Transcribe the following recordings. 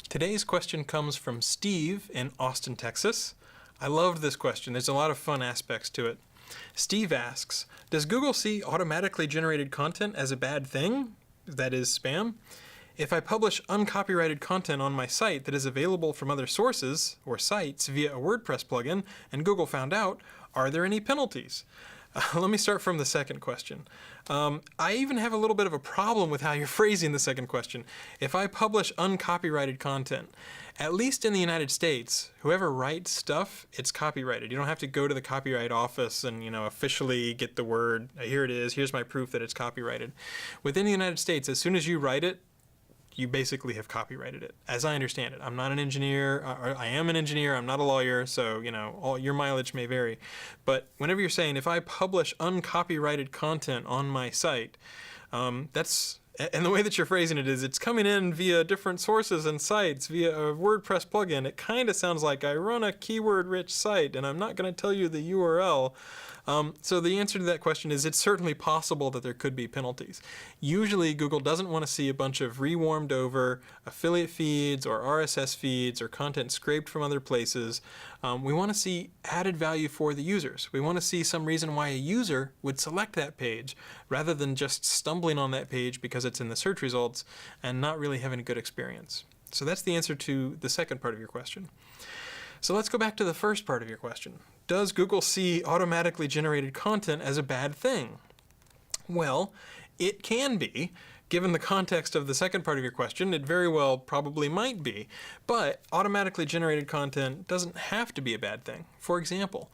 Today's question comes from Steve in Austin, Texas. I loved this question. There's a lot of fun aspects to it. Steve asks, does Google see automatically generated content as a bad thing? That is spam. If I publish uncopyrighted content on my site that is available from other sources or sites via a WordPress plugin and Google found out, are there any penalties? Let me start from the second question. I even have a little bit of a problem with how you're phrasing the second question. If I publish uncopyrighted content, at least in the United States, whoever writes stuff, it's copyrighted. You don't have to go to the copyright office and, officially get the word, here it is, here's my proof that it's copyrighted. Within the United States, as soon as you write it, you basically have copyrighted it, as I understand it. I'm not an engineer, or I am an engineer, I'm not a lawyer, so all your mileage may vary. But whenever you're saying, if I publish uncopyrighted content on my site, and the way that you're phrasing it is, it's coming in via different sources and sites, via a WordPress plugin. It kind of sounds like I run a keyword-rich site, and I'm not going to tell you the URL. So the answer to that question is it's certainly possible that there could be penalties. Usually Google doesn't want to see a bunch of rewarmed over affiliate feeds or RSS feeds or content scraped from other places. We want to see added value for the users. We want to see some reason why a user would select that page rather than just stumbling on that page because it's in the search results and not really having a good experience. So that's the answer to the second part of your question. So let's go back to the first part of your question. Does Google see automatically generated content as a bad thing? Well, it can be. Given the context of the second part of your question, it very well probably might be. But automatically generated content doesn't have to be a bad thing. For example,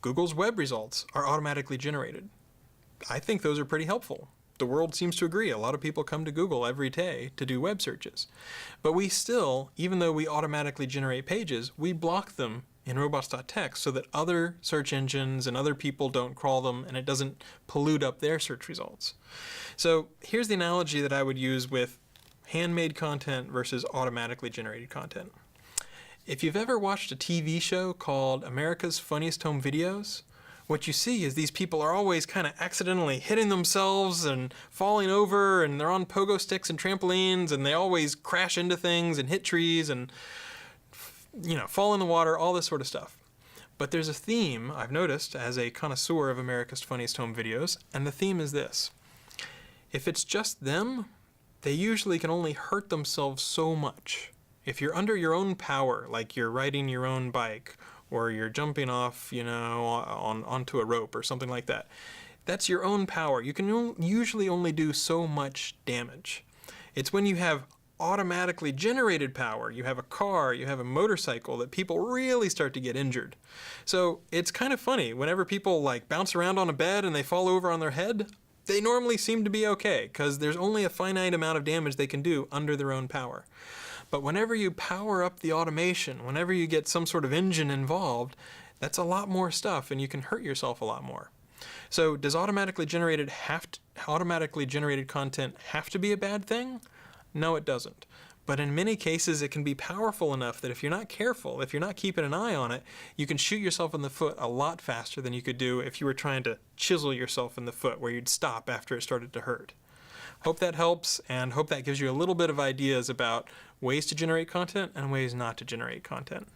Google's web results are automatically generated. I think those are pretty helpful. The world seems to agree. A lot of people come to Google every day to do web searches. But we still, even though we automatically generate pages, we block them in robots.txt so that other search engines and other people don't crawl them and it doesn't pollute up their search results. So here's the analogy that I would use with handmade content versus automatically generated content. If you've ever watched a TV show called America's Funniest Home Videos, what you see is these people are always kind of accidentally hitting themselves and falling over, and they're on pogo sticks and trampolines, and they always crash into things and hit trees and fall in the water, all this sort of stuff. But there's a theme I've noticed as a connoisseur of America's Funniest Home Videos, and the theme is this. If it's just them, they usually can only hurt themselves so much. If you're under your own power, like you're riding your own bike, or you're jumping off, onto a rope or something like that. That's your own power. You can usually only do so much damage. It's when you have automatically generated power, you have a car, you have a motorcycle, that people really start to get injured. So it's kind of funny. Whenever people bounce around on a bed and they fall over on their head, they normally seem to be okay because there's only a finite amount of damage they can do under their own power. But whenever you power up the automation, whenever you get some sort of engine involved, that's a lot more stuff and you can hurt yourself a lot more. So does automatically generated content have to be a bad thing? No, it doesn't. But in many cases, it can be powerful enough that if you're not careful, if you're not keeping an eye on it, you can shoot yourself in the foot a lot faster than you could do if you were trying to chisel yourself in the foot where you'd stop after it started to hurt. Hope that helps, and hope that gives you a little bit of ideas about ways to generate content and ways not to generate content.